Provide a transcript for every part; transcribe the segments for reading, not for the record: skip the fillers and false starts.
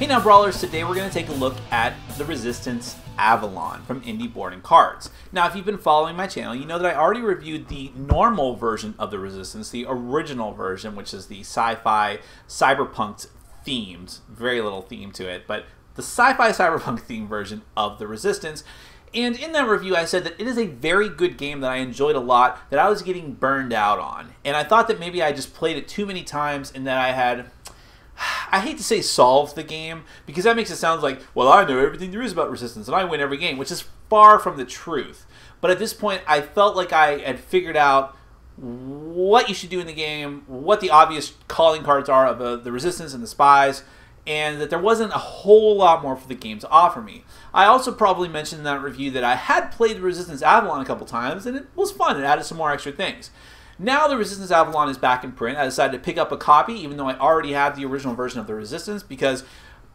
Hey now Brawlers, today we're going to take a look at the Resistance Avalon from Indie Board and Cards. Now if you've been following my channel, you know that I already reviewed the normal version of the Resistance, the original version, which is the sci-fi cyberpunk themed, very little theme to it, but the sci-fi cyberpunk themed version of the Resistance. And in that review, I said that it is a very good game that I enjoyed a lot, that I was getting burned out on. And I thought that maybe I just played it too many times and that I hate to say solved the game, because that makes it sound like, well, I know everything there is about Resistance and I win every game, which is far from the truth. But at this point, I felt like I had figured out what you should do in the game, what the obvious calling cards are of the Resistance and the Spies, and that there wasn't a whole lot more for the game to offer me. I also probably mentioned in that review that I had played the Resistance Avalon a couple times, and it was fun. It added some more extra things. Now the Resistance Avalon is back in print. I decided to pick up a copy, even though I already had the original version of the Resistance, because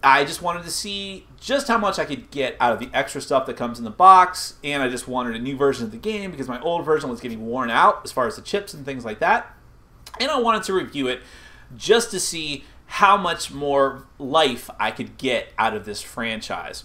I just wanted to see just how much I could get out of the extra stuff that comes in the box, and I just wanted a new version of the game because my old version was getting worn out as far as the chips and things like that. And I wanted to review it just to see how much more life I could get out of this franchise.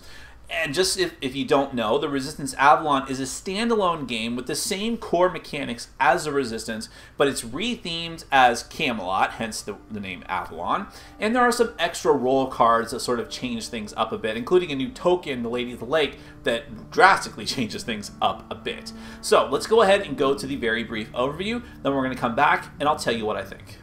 And just if you don't know, the Resistance Avalon is a standalone game with the same core mechanics as the Resistance, but it's rethemed as Camelot, hence the name Avalon. And there are some extra role cards that sort of change things up a bit, including a new token, the Lady of the Lake, that drastically changes things up a bit. So let's go ahead and go to the very brief overview, then we're going to come back and I'll tell you what I think.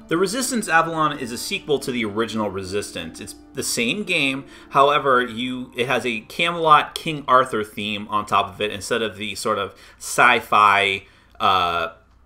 The Resistance Avalon is a sequel to the original Resistance. It's the same game, however, it has a Camelot King Arthur theme on top of it instead of the sort of sci-fi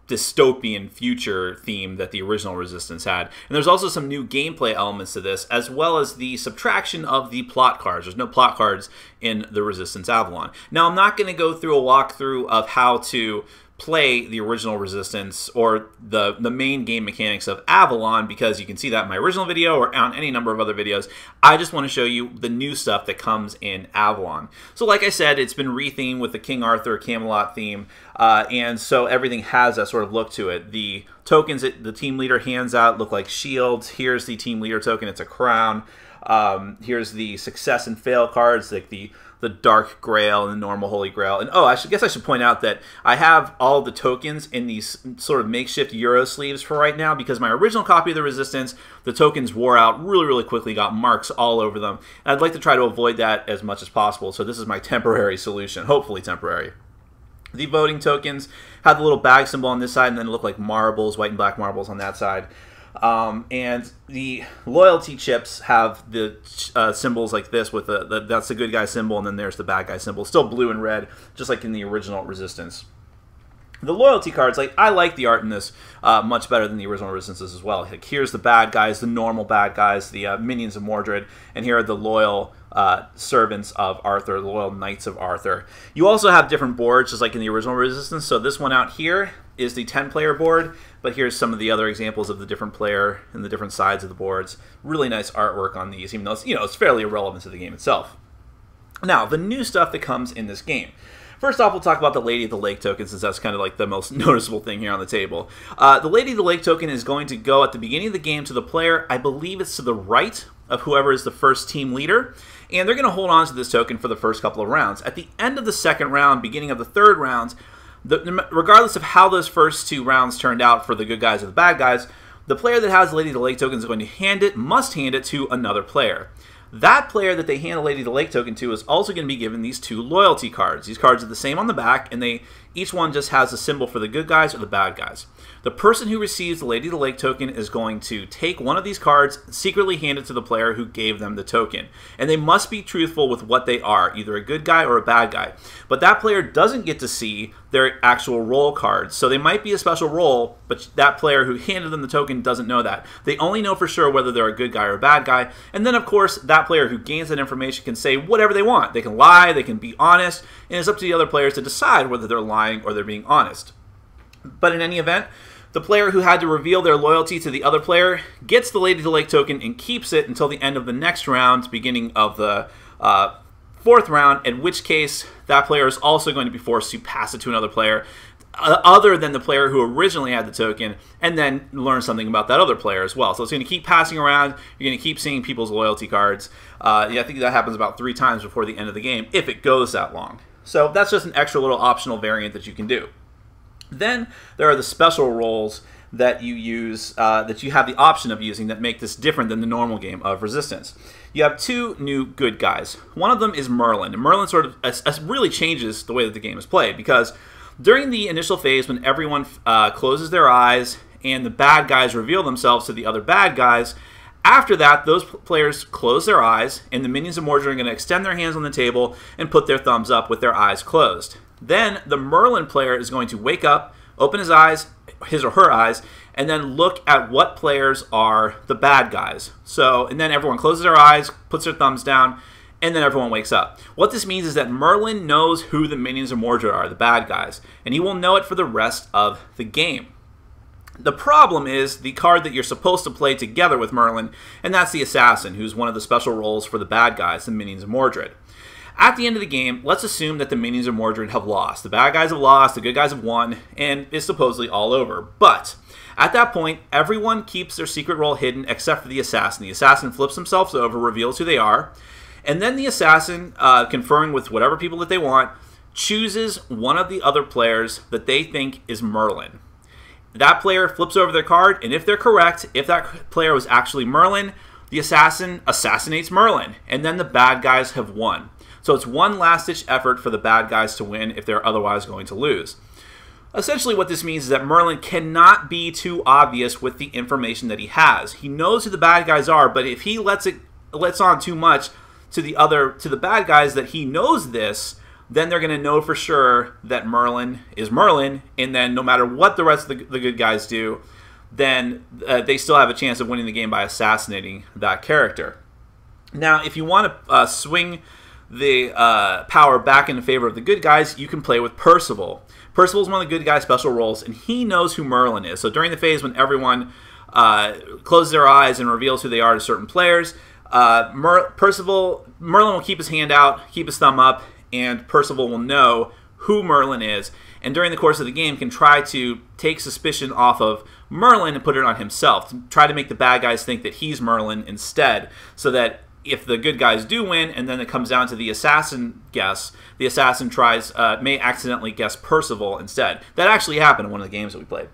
dystopian future theme that the original Resistance had. And there's also some new gameplay elements to this, as well as the subtraction of the plot cards. There's no plot cards in the Resistance Avalon. Now, I'm not going to go through a walkthrough of how to play the original Resistance or the main game mechanics of Avalon, because you can see that in my original video or on any number of other videos. I just want to show you the new stuff that comes in Avalon. So like I said, it's been rethemed with the King Arthur Camelot theme, and so everything has that sort of look to it. The tokens that the team leader hands out look like shields. Here's the team leader token, it's a crown. Here's the success and fail cards, like the Dark Grail and the normal Holy Grail. And oh, I guess I should point out that I have all the tokens in these sort of makeshift Euro sleeves for right now, because my original copy of the Resistance, the tokens wore out really quickly, got marks all over them. And I'd like to try to avoid that as much as possible, so this is my temporary solution, hopefully temporary. The voting tokens have the little bag symbol on this side, and then it look like marbles, white and black marbles on that side. And the loyalty chips have the symbols like this with that's the good guy symbol, and then there's the bad guy symbol, still blue and red, just like in the original Resistance. The loyalty cards, I like the art in this much better than the original Resistances as well. Like, here's the bad guys, the normal bad guys, the minions of Mordred, and here are the loyal servants of Arthur, the loyal knights of Arthur. You also have different boards, just like in the original Resistance. So this one out here is the 10-player board, but here's some of the other examples of the different player and the different sides of the boards. Really nice artwork on these, even though it's, it's fairly irrelevant to the game itself. Now, the new stuff that comes in this game. First off, we'll talk about the Lady of the Lake token, since that's kind of like the most noticeable thing here on the table. The Lady of the Lake token is going to go at the beginning of the game to the player. I believe it's to the right of whoever is the first team leader, and they're going to hold on to this token for the first couple of rounds. At the end of the second round, beginning of the third round, regardless of how those first two rounds turned out for the good guys or the bad guys, the player that has the Lady of the Lake token is going to must hand it to another player. That player that they hand the Lady of the Lake token to is also going to be given these two loyalty cards. These cards are the same on the back, and each one just has a symbol for the good guys or the bad guys. The person who receives the Lady of the Lake token is going to take one of these cards, secretly hand it to the player who gave them the token. And they must be truthful with what they are, either a good guy or a bad guy. But that player doesn't get to see their actual role cards. So they might be a special role, but that player who handed them the token doesn't know that. They only know for sure whether they're a good guy or a bad guy. And then, of course, that player who gains that information can say whatever they want. They can lie, they can be honest, and it's up to the other players to decide whether they're lying or they're being honest. But in any event, the player who had to reveal their loyalty to the other player gets the Lady of the Lake token and keeps it until the end of the next round, beginning of the 4th round, in which case that player is also going to be forced to pass it to another player other than the player who originally had the token, and then learn something about that other player as well. So it's going to keep passing around. You're going to keep seeing people's loyalty cards. Yeah, I think that happens about 3 times before the end of the game, if it goes that long. So that's just an extra little optional variant that you can do. Then there are the special roles that you use, that you have the option of using, that make this different than the normal game of Resistance. You have 2 new good guys. One of them is Merlin, and Merlin sort of really changes the way that the game is played, because during the initial phase, when everyone closes their eyes and the bad guys reveal themselves to the other bad guys, after that, those players close their eyes, and the minions of Mordred are going to extend their hands on the table and put their thumbs up with their eyes closed. Then the Merlin player is going to wake up, open his eyes, his or her eyes, and then look at what players are the bad guys. So, and then everyone closes their eyes, puts their thumbs down, and then everyone wakes up. What this means is that Merlin knows who the minions of Mordred are, the bad guys, and he will know it for the rest of the game. The problem is the card that you're supposed to play together with Merlin, and that's the Assassin, who's one of the special roles for the bad guys, the minions of Mordred. At the end of the game, let's assume that the minions of Mordred have lost. The bad guys have lost, the good guys have won, and it's supposedly all over. But at that point, everyone keeps their secret role hidden except for the Assassin. The Assassin flips themselves over, reveals who they are, and then the Assassin, conferring with whatever people that they want, chooses one of the other players that they think is Merlin. That player flips over their card, and if they're correct, if that player was actually Merlin, the Assassin assassinates Merlin, and then the bad guys have won. So it's one last-ditch effort for the bad guys to win if they're otherwise going to lose. Essentially what this means is that Merlin cannot be too obvious with the information that he has. He knows who the bad guys are, but if he lets on too much to the bad guys that he knows this, then they're going to know for sure that Merlin is Merlin, and then no matter what the rest of the good guys do, then they still have a chance of winning the game by assassinating that character. Now, if you want to swing the power back in favor of the good guys, you can play with Percival. Percival is one of the good guys' special roles, and he knows who Merlin is. So during the phase when everyone closes their eyes and reveals who they are to certain players, Merlin will keep his hand out, keep his thumb up, and Percival will know who Merlin is, and during the course of the game can try to take suspicion off of Merlin and put it on himself, to try to make the bad guys think that he's Merlin instead, so that if the good guys do win, and then it comes down to the assassin guess, the assassin may accidentally guess Percival instead. That actually happened in one of the games that we played.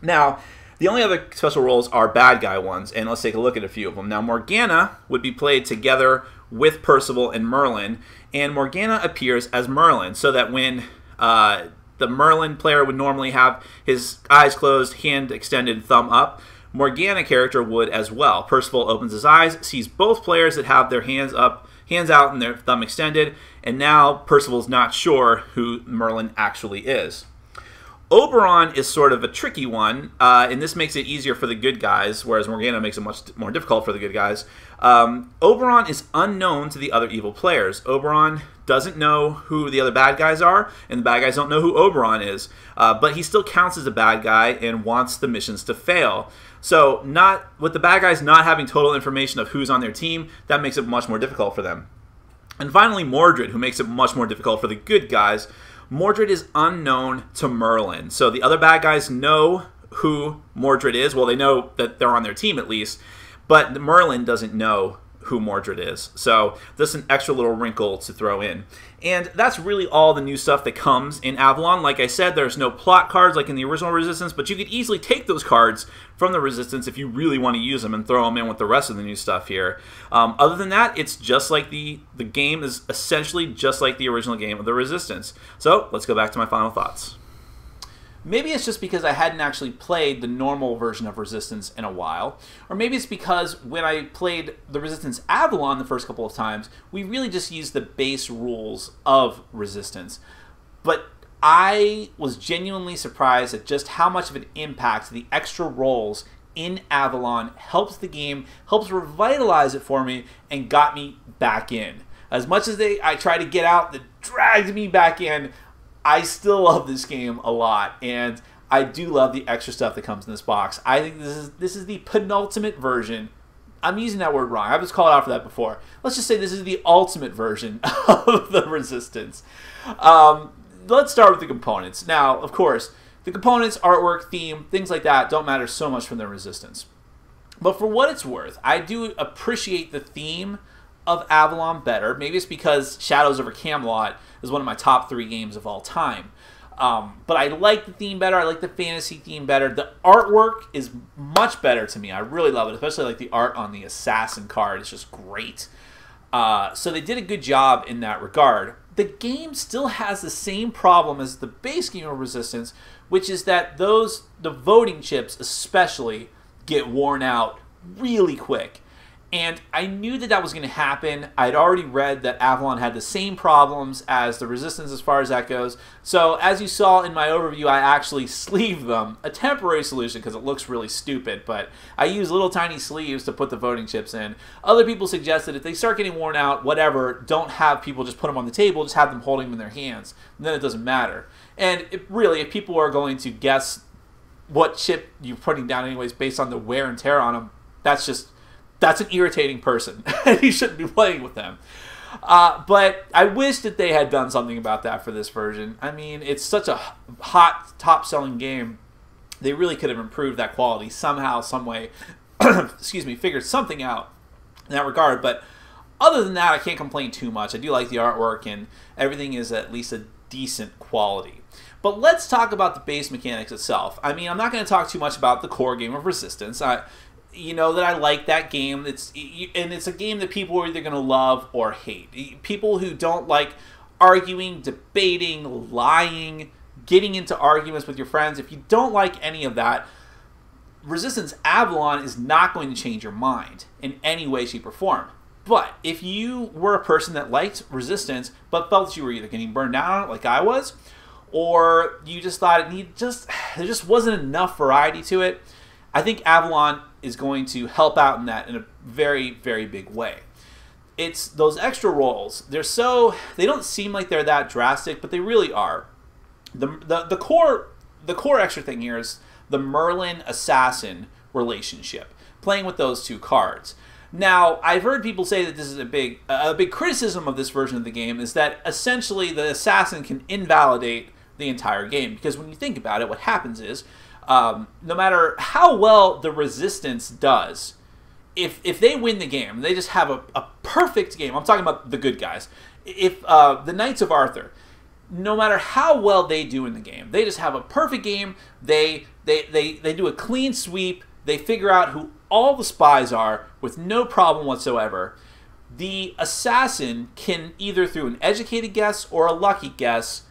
Now, the only other special roles are bad guy ones, and let's take a look at a few of them. Now, Morgana would be played together with Percival and Merlin, and Morgana appears as Merlin, so that when the Merlin player would normally have his eyes closed, hand extended, thumb up, Morgana character would as well. Percival opens his eyes, sees both players that have their hands up, hands out, and their thumb extended, and now Percival's not sure who Merlin actually is. Oberon is sort of a tricky one, and this makes it easier for the good guys, whereas Morgana makes it much more difficult for the good guys. Oberon is unknown to the other evil players. Oberon doesn't know who the other bad guys are, and the bad guys don't know who Oberon is, but he still counts as a bad guy and wants the missions to fail. So with the bad guys not having total information of who's on their team, that makes it much more difficult for them. And finally, Mordred, who makes it much more difficult for the good guys. Mordred is unknown to Merlin. So the other bad guys know who Mordred is. Well, they know that they're on their team at least, but Merlin doesn't know who Mordred is. So this is an extra little wrinkle to throw in. And that's really all the new stuff that comes in Avalon. Like I said, there's no plot cards like in the original Resistance, but you could easily take those cards from the Resistance if you really want to use them and throw them in with the rest of the new stuff here. Other than that, it's just like the game is essentially just like the original game of the Resistance. So let's go back to my final thoughts. Maybe it's just because I hadn't actually played the normal version of Resistance in a while, or maybe it's because when I played the Resistance Avalon the first couple of times, we really just used the base rules of Resistance. But I was genuinely surprised at just how much of an impact the extra roles in Avalon helps the game, helps revitalize it for me, and got me back in. As much as I tried to get out, that dragged me back in, I still love this game a lot, and I do love the extra stuff that comes in this box. I think this is the penultimate version I'm using that word wrong. I was called out for that before. Let's just say this is the ultimate version of the Resistance. Let's start with the components. Now, of course, the components, artwork, theme, things like that don't matter so much from the Resistance. But for what it's worth, I do appreciate the theme of Avalon better. Maybe it's because Shadows over Camelot is one of my top 3 games of all time. But I like the theme better. I like the fantasy theme better. The artwork is much better to me. I really love it, especially like the art on the assassin card. It's just great. So they did a good job in that regard. The game still has the same problem as the base game of Resistance, which is that the voting chips especially get worn out really quick. And I knew that that was going to happen. I'd already read that Avalon had the same problems as the Resistance as far as that goes. So as you saw in my overview, I actually sleeved them. A temporary solution because it looks really stupid, but I use little tiny sleeves to put the voting chips in. Other people suggested if they start getting worn out, whatever, don't have people just put them on the table, just have them holding them in their hands. And then it doesn't matter. And really, if people are going to guess what chip you're putting down anyways based on the wear and tear on them, that's an irritating person. You shouldn't be playing with them. But I wish that they had done something about that for this version. I mean, it's such a hot, top-selling game. They really could have improved that quality somehow, some way. Excuse me, figured something out in that regard. But other than that, I can't complain too much. I do like the artwork, and everything is at least a decent quality. But let's talk about the base mechanics itself. I mean, I'm not going to talk too much about the core game of Resistance. You know that I like that game. It's a game that people are either going to love or hate. People who don't like arguing, debating, lying, getting into arguments with your friends, if you don't like any of that, Resistance Avalon is not going to change your mind in any way, shape, or form. But if you were a person that liked Resistance but felt that you were either getting burned down on it like I was, or you just thought there just wasn't enough variety to it, I think Avalon is going to help out in that in a very, very big way. It's those extra rolls. They don't seem like they're that drastic, but they really are. The core extra thing here is the Merlin assassin relationship, playing with those 2 cards. Now, I've heard people say that this is a big criticism of this version of the game is that essentially the assassin can invalidate the entire game, because when you think about it, what happens is no matter how well the Resistance does, if they win the game, they just have a perfect game. I'm talking about the good guys. If the Knights of Arthur, no matter how well they do in the game, they just have a perfect game. They do a clean sweep. They figure out who all the spies are with no problem whatsoever. The assassin can either through an educated guess or a lucky guess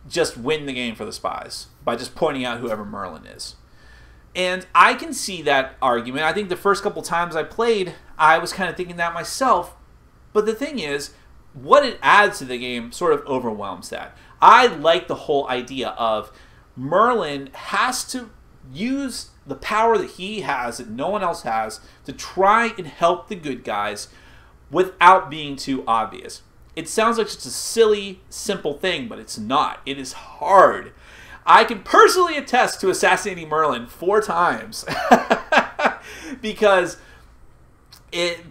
just win the game for the spies by just pointing out whoever Merlin is. And I can see that argument. I think the first couple times I played, I was kind of thinking that myself. But the thing is, what it adds to the game sort of overwhelms that. I like the whole idea of Merlin has to use the power that he has that no one else has to try and help the good guys without being too obvious. It sounds like it's a silly, simple thing, but it's not. It is hard. I can personally attest to assassinating Merlin 4 times because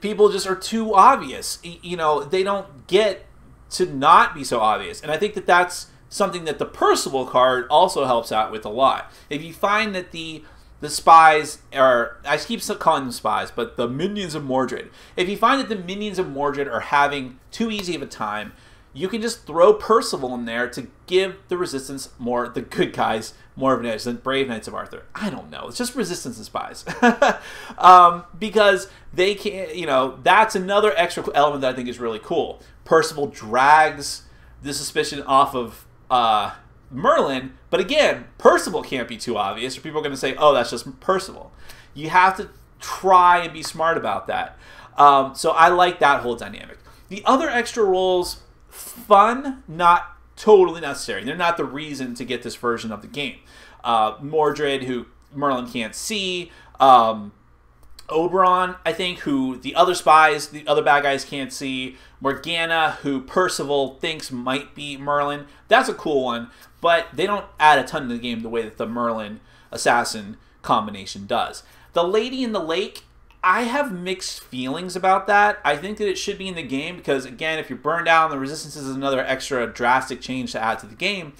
people just are too obvious. You know, they don't get to not be so obvious. And I think that that's something that the Percival card also helps out with a lot. If you find that the spies are, I keep calling them spies, but the minions of Mordred. If you find that the minions of Mordred are having too easy of a time, you can just throw Percival in there to give the Resistance the good guys, more of an edge than brave Knights of Arthur. I don't know. It's just Resistance and spies. Because they can't, you know, that's another extra element that I think is really cool. Percival drags the suspicion off of Merlin, but again, Percival can't be too obvious, or people are going to say, oh, that's just Percival. You have to try and be smart about that. So I like that whole dynamic. The other extra roles, fun, not totally necessary. They're not the reason to get this version of the game. Mordred, who Merlin can't see. Oberon, I think, who the other spies, the other bad guys can't see. Morgana, who Percival thinks might be Merlin. That's a cool one, but they don't add a ton to the game the way that the Merlin assassin combination does. The Lady in the Lake, I have mixed feelings about that. I think that it should be in the game because, again, if you're burned out, the resistance is another extra drastic change to add to the game.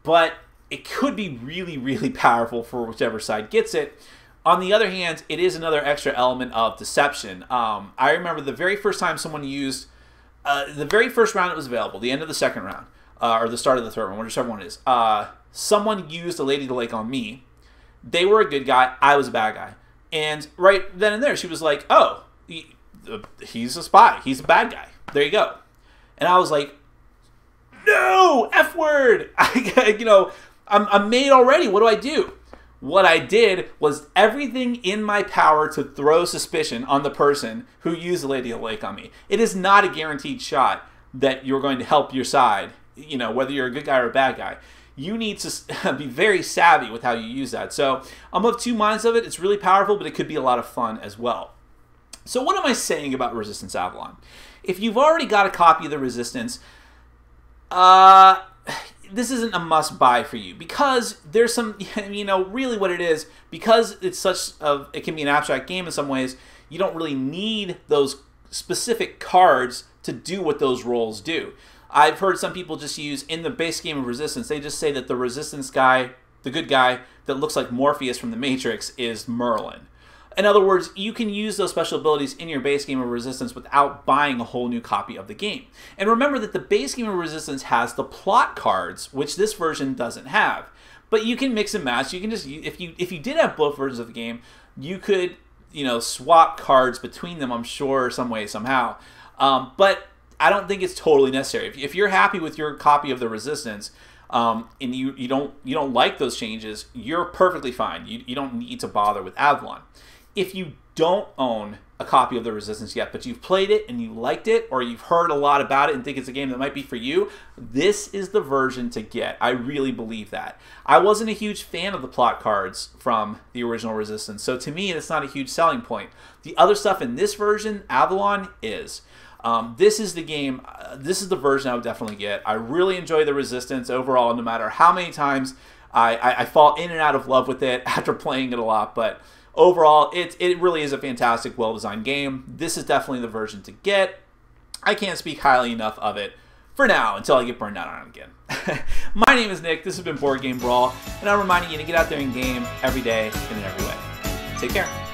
But it could be really, really powerful for whichever side gets it. On the other hand, it is another extra element of deception. I remember the very first time someone used, the very first round it was available, the end of the second round, or the start of the third one, whichever one it is, someone used a Lady of the Lake on me. They were a good guy. I was a bad guy. And right then and there, she was like, oh, he's a spy. He's a bad guy. There you go. And I was like, no, F word. I'm made already. What do I do? What I did was everything in my power to throw suspicion on the person who used the Lady of the Lake on me. It is not a guaranteed shot that you're going to help your side, whether you're a good guy or a bad guy. You need to be very savvy with how you use that. So I'm of two minds of it. It's really powerful, but it could be a lot of fun as well. So what am I saying about Resistance Avalon? If you've already got a copy of the Resistance, this isn't a must-buy for you because there's some, really what it is, because it's it can be an abstract game in some ways, you don't really need those specific cards to do what those roles do. I've heard some people just use, in the base game of Resistance, they just say that the Resistance guy, the good guy that looks like Morpheus from the Matrix, is Merlin. In other words, you can use those special abilities in your base game of Resistance without buying a whole new copy of the game. And remember that the base game of Resistance has the plot cards, which this version doesn't have. But you can mix and match. You can just, if you did have both versions of the game, you could, swap cards between them, I'm sure, some way, somehow. But I don't think it's totally necessary. If you're happy with your copy of the Resistance, and you don't like those changes, you're perfectly fine. You don't need to bother with Avalon. If you don't own a copy of the Resistance yet, but you've played it and you liked it, or you've heard a lot about it and think it's a game that might be for you, this is the version to get. I really believe that. I wasn't a huge fan of the plot cards from the original Resistance, so to me, it's not a huge selling point. The other stuff in this version, Avalon, is. This is the game, this is the version I would definitely get. I really enjoy the Resistance overall, no matter how many times I fall in and out of love with it after playing it a lot, but overall, it really is a fantastic, well-designed game. This is definitely the version to get. I can't speak highly enough of it for now until I get burned out on it again. My name is Nick, this has been Board Game Brawl, and I'm reminding you to get out there and game every day and in every way. Take care.